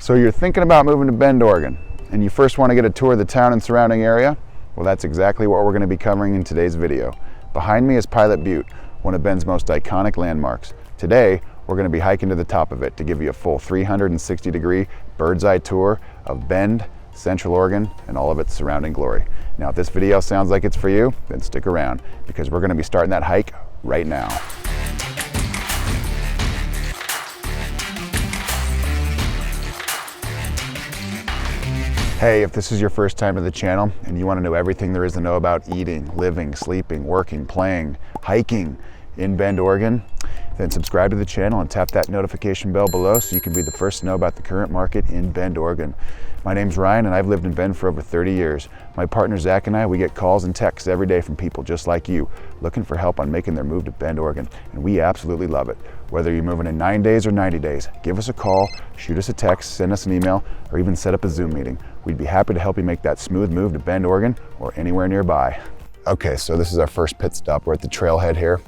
So you're thinking about moving to Bend, Oregon, and you first want to get a tour of the town and surrounding area? Well, that's exactly what we're going to be covering in today's video. Behind me is Pilot Butte, one of Bend's most iconic landmarks. Today, we're going to be hiking to the top of it to give you a full 360-degree bird's eye tour of Bend, Central Oregon, and all of its surrounding glory. Now, if this video sounds like it's for you, then stick around, because we're going to be starting that hike right now. Hey, if this is your first time to the channel and you want to know everything there is to know about eating, living, sleeping, working, playing, hiking in Bend, Oregon, then subscribe to the channel and tap that notification bell below so you can be the first to know about the current market in Bend, Oregon. My name's Ryan and I've lived in Bend for over 30 years. My partner Zach and I, we get calls and texts every day from people just like you looking for help on making their move to Bend, Oregon, and we absolutely love it. Whether you're moving in 9 days or 90 days, give us a call, shoot us a text, send us an email, or even set up a Zoom meeting. We'd be happy to help you make that smooth move to Bend, Oregon, or anywhere nearby. Okay, so this is our first pit stop. We're at the trailhead here.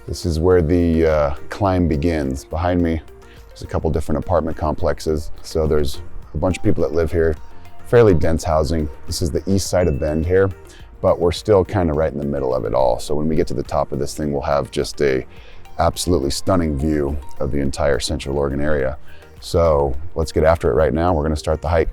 This is where the climb begins. Behind me, there's a couple different apartment complexes. So there's a bunch of people that live here, fairly dense housing. This is the east side of Bend here, but we're still kind of right in the middle of it all. So when we get to the top of this thing, we'll have just a absolutely stunning view of the entire Central Oregon area. So let's get after it right now. We're gonna start the hike.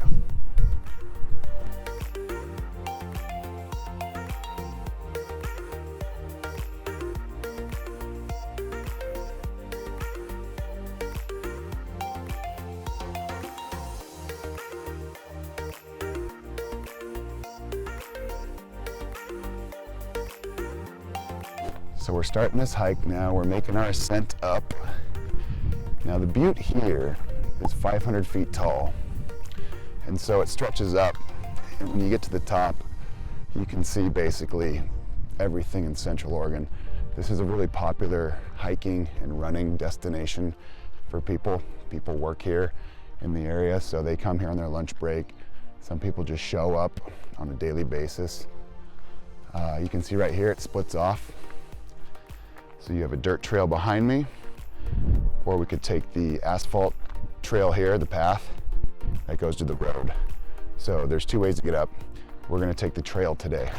So we're starting this hike now. We're making our ascent up. Now the butte here is 500 feet tall. And so it stretches up. And when you get to the top, you can see basically everything in Central Oregon. This is a really popular hiking and running destination for people. People work here in the area, so they come here on their lunch break. Some people just show up on a daily basis. You can see right here, it splits off. So you have a dirt trail behind me, or we could take the asphalt trail here, the path that goes to the road. So there's two ways to get up. We're gonna take the trail today.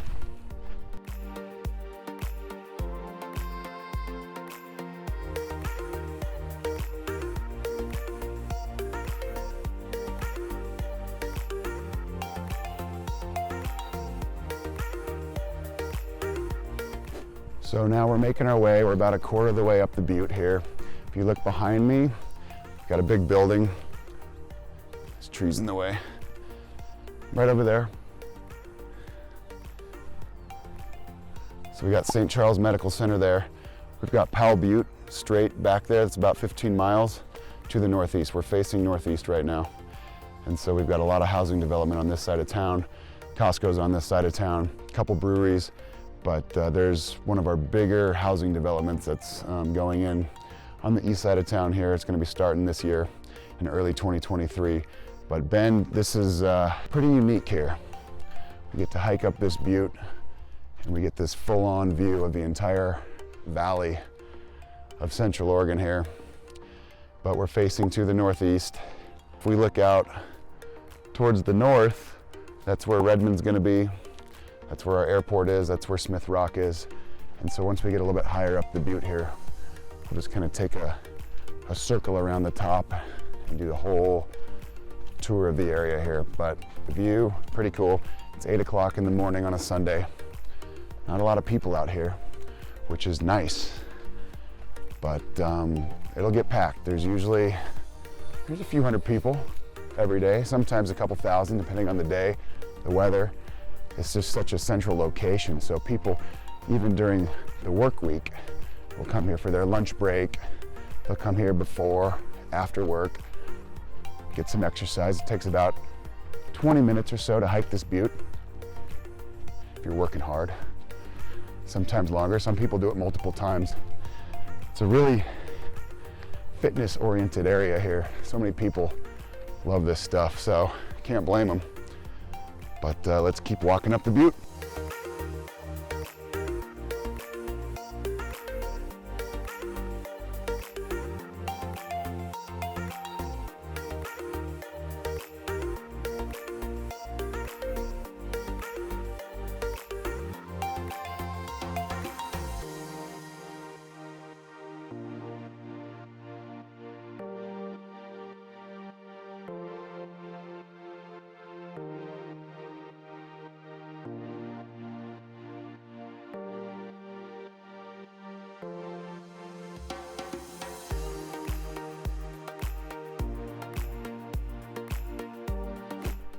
So now we're making our way. We're about a quarter of the way up the butte here. If you look behind me, got a big building. There's trees in the way. Right over there. So we got St. Charles Medical Center there. We've got Pilot Butte straight back there. It's about 15 miles to the northeast. We're facing northeast right now. And so we've got a lot of housing development on this side of town. Costco's on this side of town, a couple breweries. But there's one of our bigger housing developments that's going in on the east side of town here. It's going to be starting this year in early 2023. But Bend, this is pretty unique here. We get to hike up this butte and we get this full-on view of the entire valley of Central Oregon here. But we're facing to the northeast. If we look out towards the north, that's where Redmond's going to be. That's where our airport is, that's where Smith Rock is. And so once we get a little bit higher up the butte here, we'll just kind of take a circle around the top and do the whole tour of the area here. But the view, pretty cool. It's 8 o'clock in the morning on a Sunday. Not a lot of people out here, which is nice. But it'll get packed. There's a few hundred people every day, sometimes a couple thousand, depending on the day, the weather. It's just such a central location, so people, even during the work week, will come here for their lunch break. They'll come here before, after work, get some exercise. It takes about 20 minutes or so to hike this butte, if you're working hard. Sometimes longer, some people do it multiple times. It's a really fitness-oriented area here. So many people love this stuff, so can't blame them. But let's keep walking up the butte.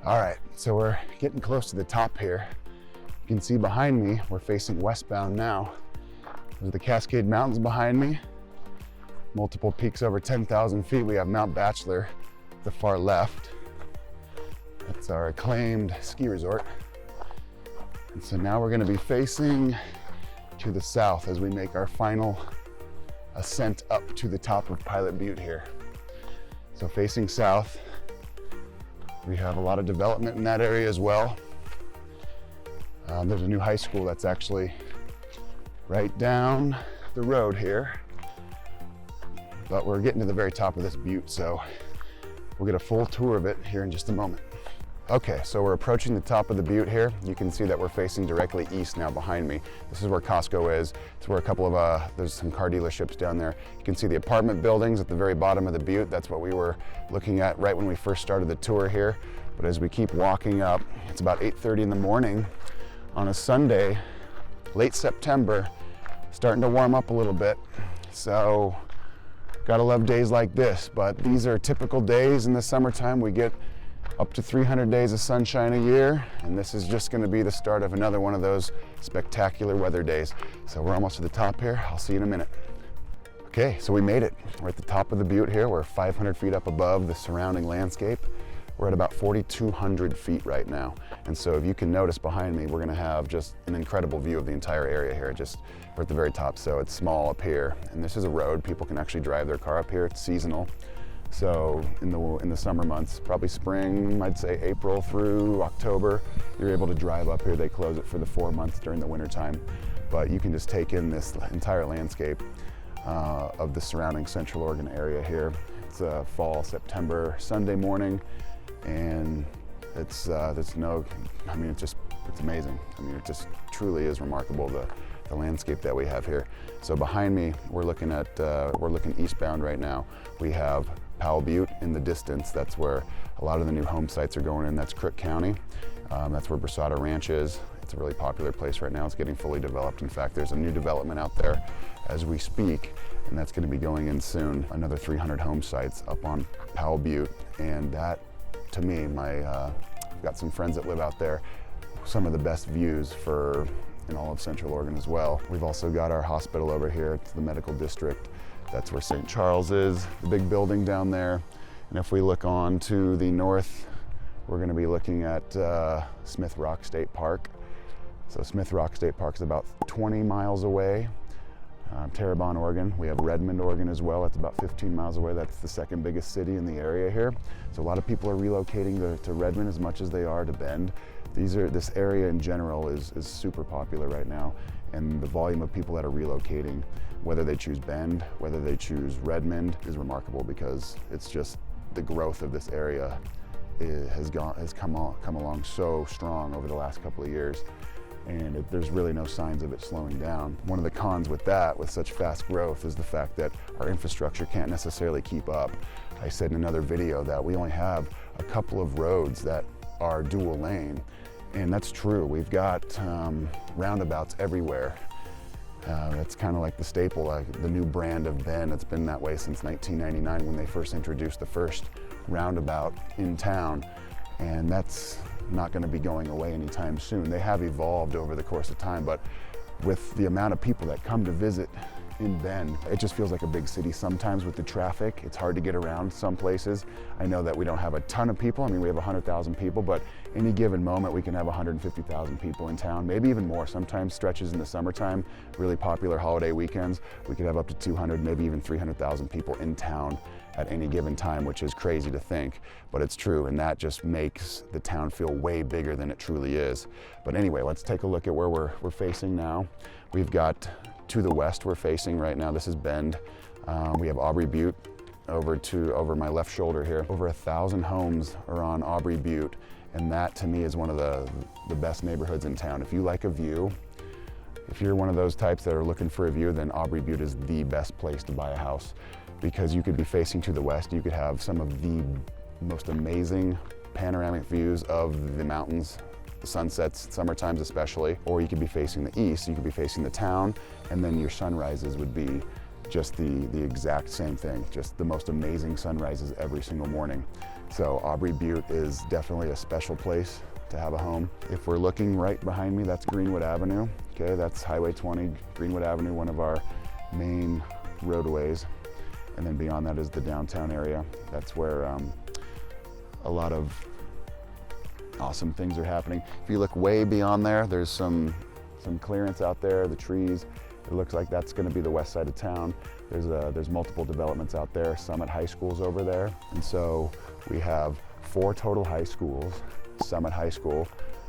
All right, so we're getting close to the top here. You can see behind me, we're facing westbound now. There's the Cascade Mountains behind me. Multiple peaks over 10,000 feet. We have Mount Bachelor at the far left. That's our acclaimed ski resort. And so now we're gonna be facing to the south as we make our final ascent up to the top of Pilot Butte here. So facing south, we have a lot of development in that area as well. There's a new high school that's actually right down the road here. But we're getting to the very top of this butte, so we'll get a full tour of it here in just a moment. Okay, so we're approaching the top of the butte here. You can see that we're facing directly east now behind me. This is where Costco is. It's where a couple of, there's some car dealerships down there. You can see the apartment buildings at the very bottom of the butte. That's what we were looking at right when we first started the tour here. But as we keep walking up, it's about 8:30 in the morning on a Sunday, late September, starting to warm up a little bit. So, gotta love days like this, but these are typical days in the summertime. We get up to 300 days of sunshine a year, and this is just gonna be the start of another one of those spectacular weather days. So we're almost to the top here. I'll see you in a minute. Okay, so we made it. We're at the top of the butte here. We're 500 feet up above the surrounding landscape. We're at about 4,200 feet right now. And so if you can notice behind me, we're gonna have just an incredible view of the entire area here. We're at the very top, so it's small up here. And this is a road. People can actually drive their car up here. It's seasonal. So in the summer months, probably spring, I'd say April through October, you're able to drive up here. They close it for the 4 months during the winter time. But you can just take in this entire landscape of the surrounding Central Oregon area here. It's a fall, September, Sunday morning. And it's amazing. I mean, it just truly is remarkable, the landscape that we have here. So behind me, we're looking eastbound right now. We have Pilot Butte in the distance. That's where a lot of the new home sites are going in. That's Crook County. That's where Brasada Ranch is. It's a really popular place right now. It's getting fully developed. In fact, there's a new development out there as we speak, and that's gonna be going in soon. Another 300 home sites up on Pilot Butte, and that, to me, I've got some friends that live out there, some of the best views in all of Central Oregon as well. We've also got our hospital over here. It's the medical district. That's where St. Charles is, the big building down there. And if we look on to the north, we're gonna be looking at Smith Rock State Park. So Smith Rock State Park is about 20 miles away. Terrebonne, Oregon. We have Redmond, Oregon as well. It's about 15 miles away. That's the second biggest city in the area here. So a lot of people are relocating to Redmond as much as they are to Bend. This area in general is super popular right now, and the volume of people that are relocating, whether they choose Bend, whether they choose Redmond, is remarkable because it's just the growth of this area has come along so strong over the last couple of years. And there's really no signs of it slowing down. One of the cons with such fast growth, is the fact that our infrastructure can't necessarily keep up. I said in another video that we only have a couple of roads that are dual lane, and that's true. We've got roundabouts everywhere. It's kind of like the staple, the new brand of Bend. It's been that way since 1999 when they first introduced the first roundabout in town, and that's not going to be going away anytime soon. They have evolved over the course of time, but with the amount of people that come to visit in Bend, it just feels like a big city. Sometimes with the traffic, it's hard to get around some places. I know that we don't have a ton of people. I mean, we have 100,000 people, but any given moment we can have 150,000 people in town, maybe even more. Sometimes stretches in the summertime, really popular holiday weekends, we could have up to 200, maybe even 300,000 people in town at any given time, which is crazy to think, but it's true, and that just makes the town feel way bigger than it truly is. But anyway, let's take a look at where we're facing now. We've got to the west we're facing right now. This is Bend. We have Aubrey Butte over my left shoulder here. Over 1,000 homes are on Aubrey Butte, and that to me is one of the best neighborhoods in town. If you like a view, if you're one of those types that are looking for a view, then Aubrey Butte is the best place to buy a house, because you could be facing to the west. You could have some of the most amazing panoramic views of the mountains, the sunsets, summer times especially, or you could be facing the east, you could be facing the town, and then your sunrises would be just the exact same thing, just the most amazing sunrises every single morning. So Aubrey Butte is definitely a special place to have a home. If we're looking right behind me, that's Greenwood Avenue. Okay, that's Highway 20, Greenwood Avenue, one of our main roadways. And then beyond that is the downtown area. That's where a lot of awesome things are happening. If you look way beyond there, there's some clearance out there, the trees. It looks like that's going to be the west side of town. There's multiple developments out there. Summit High School's over there. And so we have 4 total high schools. Summit High School.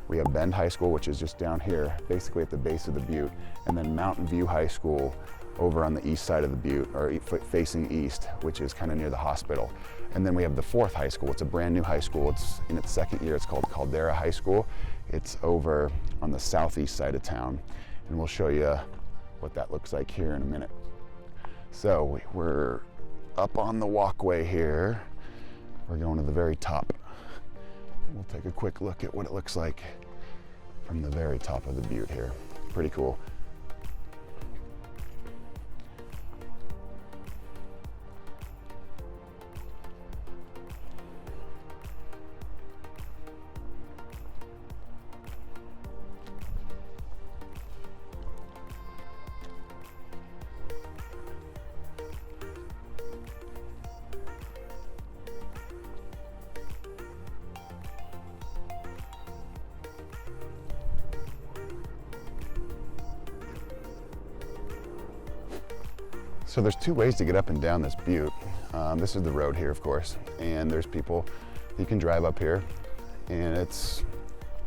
We have Bend High School, which is just down here, basically at the base of the butte. And then Mountain View High School over on the east side of the butte, or facing east, which is kind of near the hospital. And then we have the 4th high school. It's a brand new high school. It's in its 2nd year. It's called Caldera High School. It's over on the southeast side of town. And we'll show you what that looks like here in a minute. So we're up on the walkway here. We're going to the very top. We'll take a quick look at what it looks like from the very top of the butte here. Pretty cool. So there's 2 ways to get up and down this butte. This is the road here, of course, and there's people, you can drive up here, and it's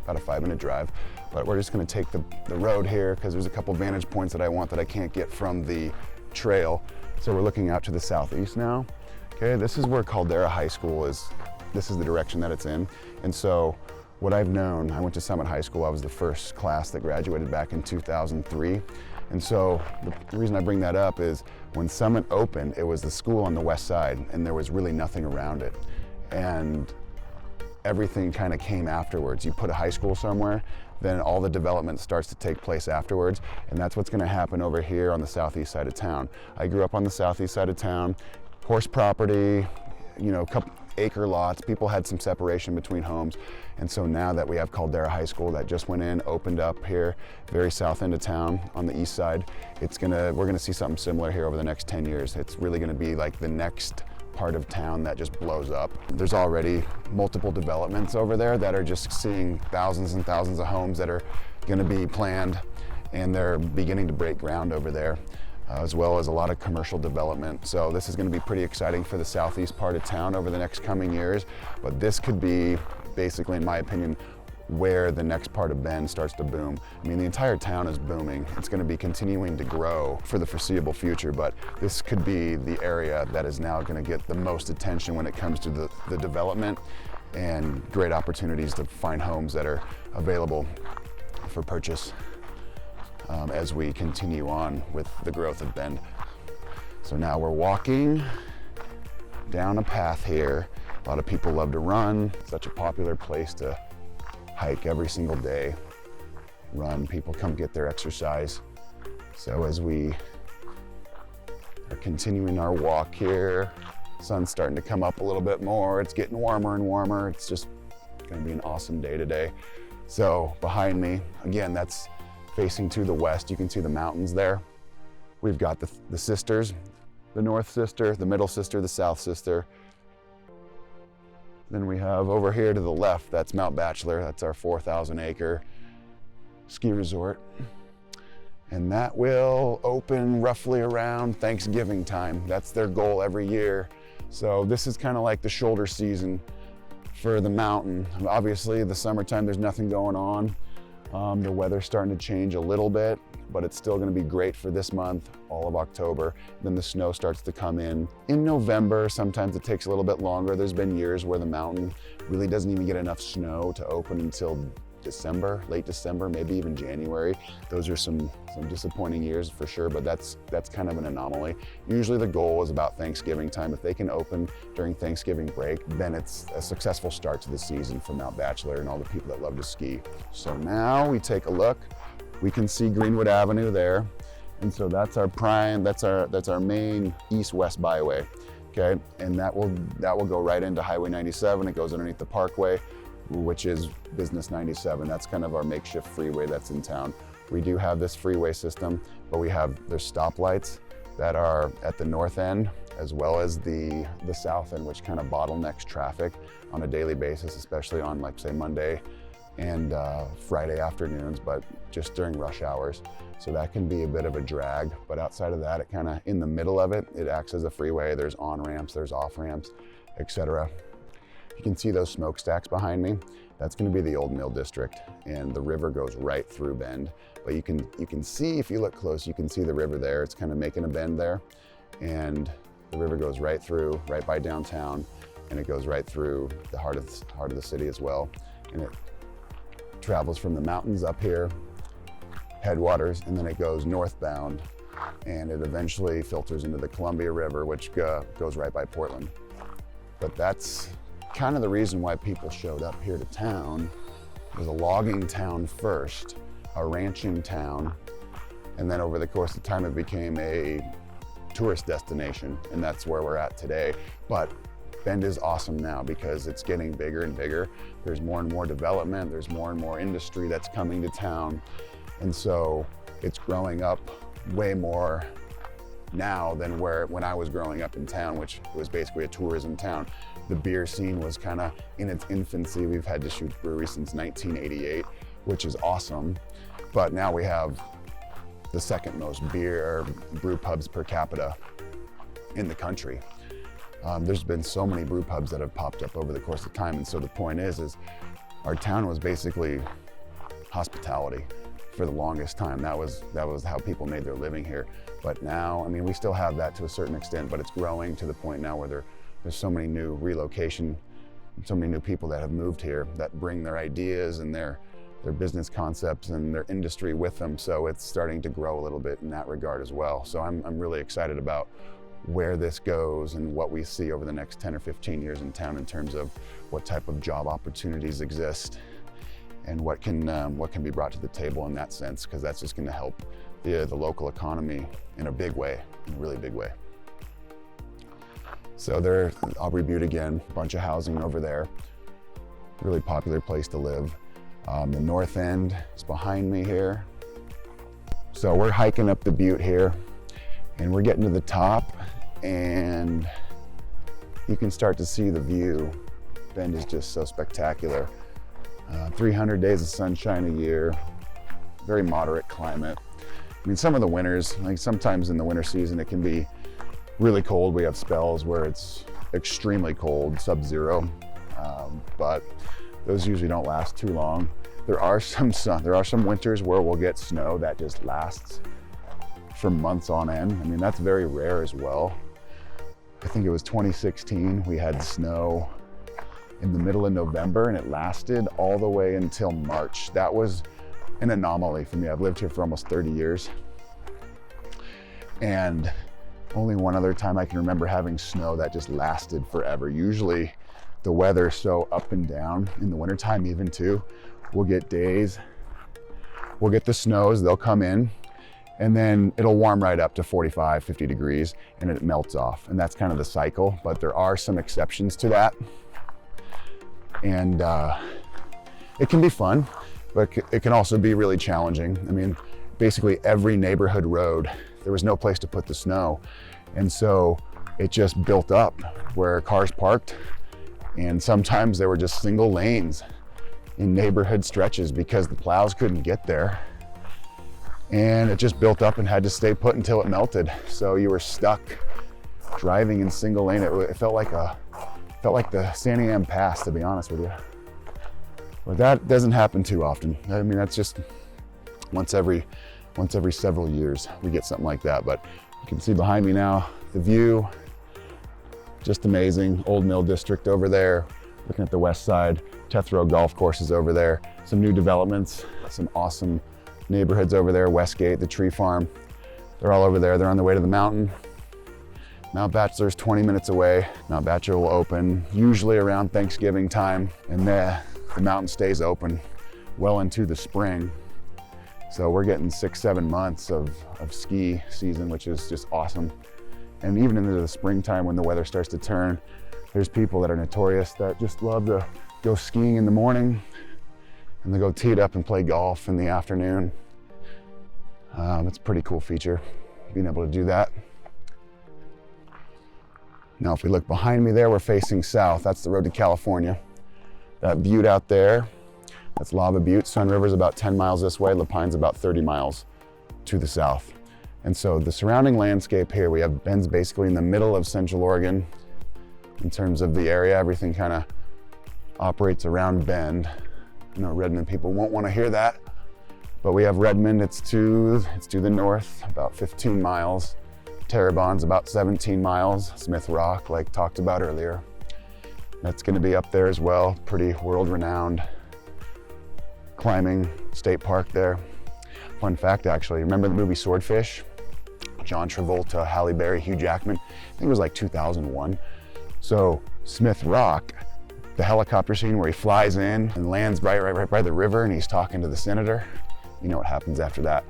about a 5-minute drive, but we're just gonna take the road here because there's a couple vantage points that I want that I can't get from the trail. So we're looking out to the southeast now. Okay, this is where Caldera High School is. This is the direction that it's in. And so what I've known, I went to Summit High School. I was the first class that graduated back in 2003. And so the reason I bring that up is when Summit opened, it was the school on the west side and there was really nothing around it. And everything kind of came afterwards. You put a high school somewhere, then all the development starts to take place afterwards. And that's what's gonna happen over here on the southeast side of town. I grew up on the southeast side of town, horse property, you know, couple acre lots. People had some separation between homes. And so now that we have Caldera High School that just went in, opened up here, very south end of town on the east side, we're gonna see something similar here over the next 10 years. It's really gonna be like the next part of town that just blows up. There's already multiple developments over there that are just seeing thousands and thousands of homes that are gonna be planned, and they're beginning to break ground over there. As well as a lot of commercial development. So this is going to be pretty exciting for the southeast part of town over the next coming years. But this could be basically, in my opinion, where the next part of Bend starts to boom. I mean, the entire town is booming. It's going to be continuing to grow for the foreseeable future, but this could be the area that is now going to get the most attention when it comes to the development and great opportunities to find homes that are available for purchase. As we continue on with the growth of Bend. So now we're walking down a path here. A lot of people love to run. It's such a popular place to hike every single day. Run, people come get their exercise. So as we are continuing our walk here, sun's starting to come up a little bit more. It's getting warmer and warmer. It's just gonna be an awesome day today. So behind me, again, that's facing to the west. You can see the mountains there. We've got the sisters, the north sister, the middle sister, the south sister. Then we have over here to the left, that's Mount Bachelor. That's our 4,000 acre ski resort. And that will open roughly around Thanksgiving time. That's their goal every year. So this is kind of like the shoulder season for the mountain. Obviously the summertime, there's nothing going on. The weather's starting to change a little bit, but it's still gonna be great for this month, all of October. Then the snow starts to come in November. Sometimes it takes a little bit longer. There's been years where the mountain really doesn't even get enough snow to open until December, late December, maybe even January. Those are some disappointing years for sure, but that's kind of an anomaly. Usually the goal is about Thanksgiving time. If they can open during Thanksgiving break, then it's a successful start to the season for Mount Bachelor and all the people that love to ski. So now we take a look. We can see Greenwood Avenue there. And so that's our prime, that's our main east-west byway, okay? And that will go right into Highway 97. It goes underneath the Parkway, which is Business 97. That's kind of our makeshift freeway that's in town. We do have this freeway system, but there's stoplights that are at the north end, as well as the south end, which kind of bottlenecks traffic on a daily basis, especially on, like, say, Monday and Friday afternoons, but just during rush hours. So that can be a bit of a drag, but outside of that, it kind of, in the middle of it, it acts as a freeway. There's on-ramps, there's off-ramps, etc. You can see those smokestacks behind me. That's going to be the old mill district, and the river goes right through Bend. But you can see, if you look close, you can see the river there. It's kind of making a bend there, and the river goes right through, right by downtown, and it goes right through the heart of the city as well. And it travels from the mountains up here, headwaters, and then it goes northbound, and it eventually filters into the Columbia River, which goes right by Portland. But that's kind of the reason why people showed up here to town. It was a logging town first, a ranching town, and then over the course of time it became a tourist destination, and that's where we're at today. But Bend is awesome now because it's getting bigger and bigger. There's more and more development, there's more and more industry that's coming to town, and so it's growing up way more now than when I was growing up in town, which was basically a tourism town. The beer scene was kind of in its infancy. We've had Deschutes Brewery since 1988, which is awesome. But now we have the second most brew pubs per capita in the country. There's been so many brew pubs that have popped up over the course of time. And so the point is our town was basically hospitality for the longest time. That was how people made their living here. But now, I mean, we still have that to a certain extent, but it's growing to the point now where there's so many new relocation, so many new people that have moved here that bring their ideas and their business concepts and their industry with them. So it's starting to grow a little bit in that regard as well. So I'm really excited about where this goes and what we see over the next 10 or 15 years in town in terms of what type of job opportunities exist and what can be brought to the table in that sense, because that's just going to help the local economy in a big way, in a really big way. So there's Aubrey Butte again, a bunch of housing over there, really popular place to live. The north end is behind me here. So we're hiking up the butte here, and we're getting to the top, and you can start to see the view. Bend is just so spectacular. 300 days of sunshine a year, very moderate climate. I mean, some of the winters, like sometimes in the winter season, it can be really cold. We have spells where it's extremely cold, sub-zero, but those usually don't last too long. There are some winters where we'll get snow that just lasts for months on end. I mean, that's very rare as well. I think it was 2016, we had snow in the middle of November and it lasted all the way until March. That was an anomaly for me. I've lived here for almost 30 years. And only one other time I can remember having snow that just lasted forever. Usually the weather's so up and down in the wintertime even too. We'll get days, we'll get the snows, they'll come in, and then it'll warm right up to 45, 50 degrees and it melts off. And that's kind of the cycle, but there are some exceptions to that. And it can be fun, but it can also be really challenging. I mean, basically every neighborhood road, there was no place to put the snow. And so it just built up where cars parked, and sometimes there were just single lanes in neighborhood stretches because the plows couldn't get there. And it just built up and had to stay put until it melted. So you were stuck driving in single lane. It felt like the San Am Pass, to be honest with you. But that doesn't happen too often. I mean, that's just once every several years we get something like that. But you can see behind me now, the view, just amazing. Old Mill District over there, looking at the west side. Tethrow Golf Course is over there. Some new developments, some awesome neighborhoods over there. Westgate, the tree farm, they're all over there. They're on the way to the mountain. Mount Bachelor is 20 minutes away. Mount Bachelor will open usually around Thanksgiving time, and the mountain stays open well into the spring. So we're getting 6-7 months of ski season, which is just awesome. And even into the springtime when the weather starts to turn, there's people that are notorious that just love to go skiing in the morning and they go tee it up and play golf in the afternoon. It's a pretty cool feature, being able to do that. Now, if we look behind me there, we're facing south. That's the road to California. That butte out there, that's Lava Butte. Sun River's about 10 miles this way. Lapine's about 30 miles to the south. And so the surrounding landscape here, we have Bend's basically in the middle of Central Oregon in terms of the area. Everything kind of operates around Bend. I know Redmond people won't want to hear that, but we have Redmond, it's to the north, about 15 miles. Terrebonne's about 17 miles. Smith Rock, like talked about earlier. That's going to be up there as well. Pretty world-renowned climbing state park there. Fun fact, actually, remember the movie Swordfish? John Travolta, Halle Berry, Hugh Jackman. I think it was like 2001. So Smith Rock, the helicopter scene where he flies in and lands right by the river and he's talking to the senator. You know what happens after that.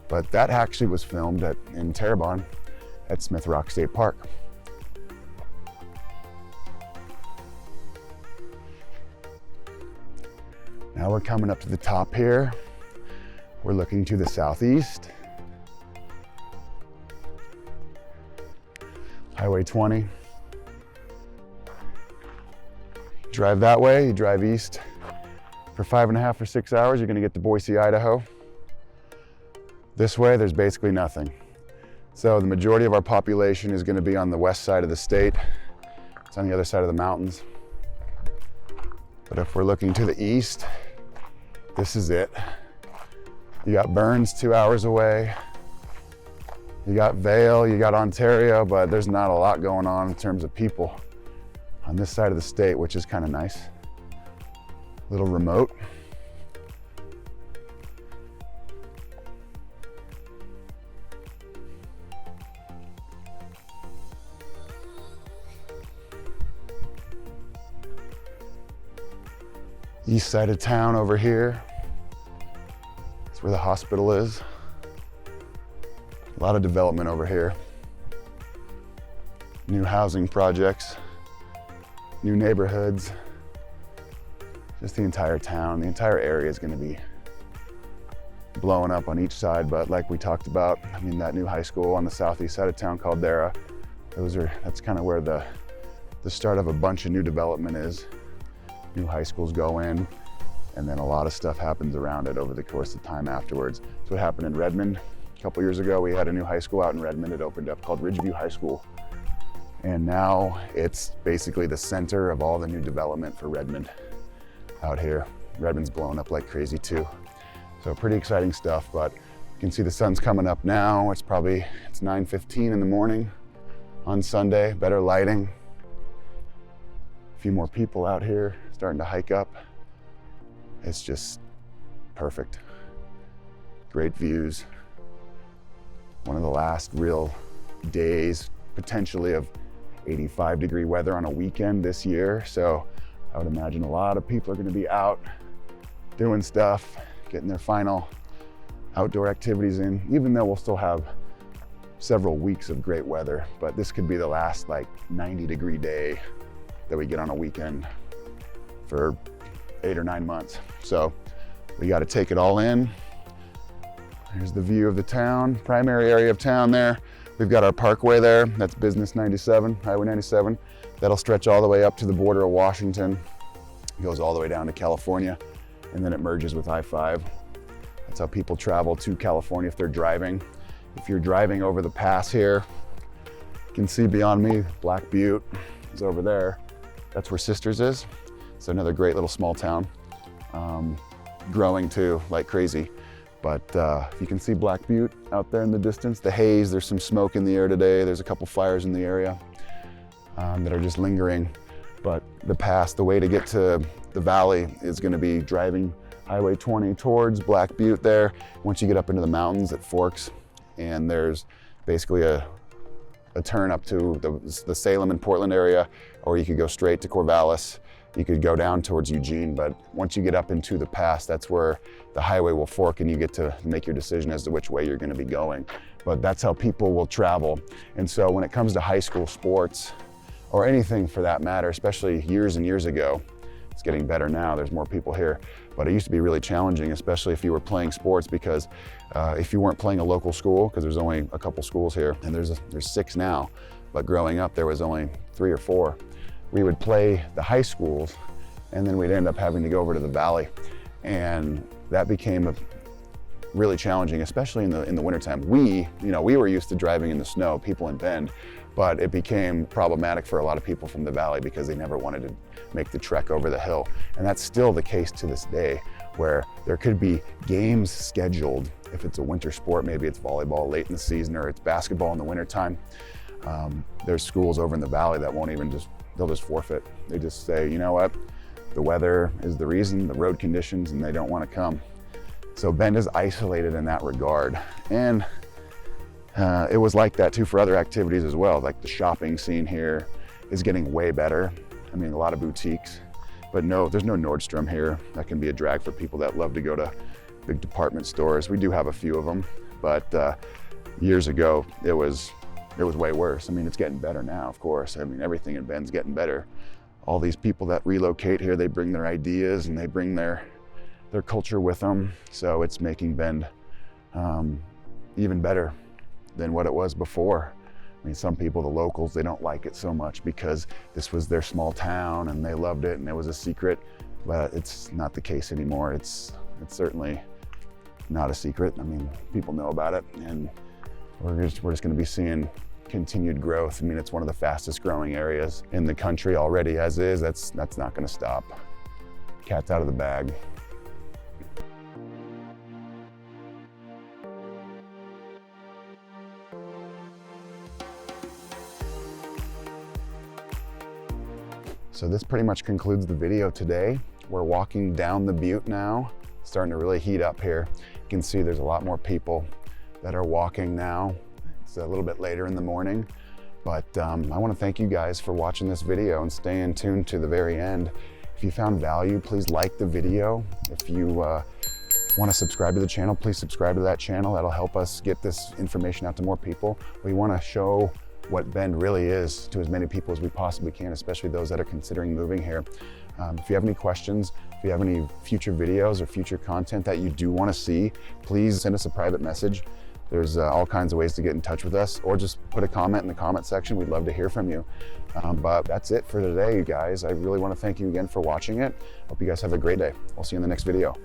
But that actually was filmed in Terrebonne at Smith Rock State Park. Now we're coming up to the top here. We're looking to the southeast. Highway 20. Drive that way, you drive east for 5.5 or 6 hours, you're gonna get to Boise, Idaho. This way, there's basically nothing. So the majority of our population is gonna be on the west side of the state. It's on the other side of the mountains. But if we're looking to the east, this is it. You got Burns 2 hours away. You got Vail, you got Ontario, but there's not a lot going on in terms of people on this side of the state, which is kind of nice. A little remote. East side of town over here. That's where the hospital is. A lot of development over here. New housing projects, new neighborhoods. Just the entire town, the entire area is going to be blowing up on each side. But like we talked about, I mean, that new high school on the southeast side of town called Dara, that's kind of where the start of a bunch of new development is. New high schools go in, and then a lot of stuff happens around it over the course of time afterwards. That's what happened in Redmond. A couple years ago, we had a new high school out in Redmond. It opened up called Ridgeview High School. And now it's basically the center of all the new development for Redmond out here. Redmond's blowing up like crazy too. So pretty exciting stuff, but you can see the sun's coming up now. It's 9:15 in the morning on Sunday, better lighting. A few more people out here starting to hike up. It's just perfect. Great views. One of the last real days, potentially, of 85-degree weather on a weekend this year. So I would imagine a lot of people are going to be out doing stuff, getting their final outdoor activities in, even though we'll still have several weeks of great weather. But this could be the last 90-degree day that we get on a weekend for 8 or 9 months. So we got to take it all in. Here's the view of the town, primary area of town there. We've got our parkway there. That's Business 97, Highway 97. That'll stretch all the way up to the border of Washington. It goes all the way down to California, and then it merges with I-5. That's how people travel to California if they're driving. If you're driving over the pass here, you can see beyond me, Black Butte is over there. That's where Sisters is. It's another great little small town, growing too like crazy. But you can see Black Butte out there in the distance. The haze, there's some smoke in the air today. There's a couple fires in the area that are just lingering. But the pass, the way to get to the valley is gonna be driving Highway 20 towards Black Butte there. Once you get up into the mountains, it forks, and there's basically a turn up to the Salem and Portland area, or you could go straight to Corvallis you could go down towards Eugene, but once you get up into the pass, that's where the highway will fork and you get to make your decision as to which way you're going to be going. But that's how people will travel. And so when it comes to high school sports, or anything for that matter, especially years and years ago, it's getting better now, there's more people here, but it used to be really challenging, especially if you were playing sports, because if you weren't playing a local school, because there's only a couple schools here, and there's 6 now, but growing up there was only 3 or 4. We would play the high schools, and then we'd end up having to go over to the valley, and that became really challenging, especially in the wintertime. We were used to driving in the snow, people in Bend, but it became problematic for a lot of people from the valley because they never wanted to make the trek over the hill. And that's still the case to this day, where there could be games scheduled. If it's a winter sport, maybe it's volleyball late in the season, or it's basketball in the wintertime. There's schools over in the valley that won't even they'll just forfeit. They just say, you know what, the weather is the reason, the road conditions, and they don't want to come. So Bend is isolated in that regard. And it was like that too for other activities as well. Like the shopping scene here is getting way better. I mean, a lot of boutiques, but no, there's no Nordstrom here. That can be a drag for people that love to go to big department stores. We do have a few of them, but years ago, it was way worse. I mean, it's getting better now, of course. I mean, everything in Bend's getting better. All these people that relocate here, they bring their ideas and they bring their culture with them. So it's making Bend even better than what it was before. I mean, some people, the locals, they don't like it so much because this was their small town and they loved it and it was a secret, but it's not the case anymore. It's certainly not a secret. I mean, people know about it, and we're just going to be seeing continued growth. I mean, it's one of the fastest growing areas in the country already as is. That's not going to stop. Cat's out of the bag. So this pretty much concludes the video today. We're walking down the butte now, starting to really heat up here. You can see there's a lot more people that are walking now. It's a little bit later in the morning, but I want to thank you guys for watching this video and staying tuned to the very end. If you found value, please like the video. If you want to subscribe to the channel, please subscribe to that channel. That'll help us get this information out to more people. We want to show what Bend really is to as many people as we possibly can, especially those that are considering moving here. If you have any questions, if you have any future videos or future content that you do want to see, please send us a private message. There's all kinds of ways to get in touch with us, or just put a comment in the comment section. We'd love to hear from you. But that's it for today, you guys. I really want to thank you again for watching it. Hope you guys have a great day. We'll see you in the next video.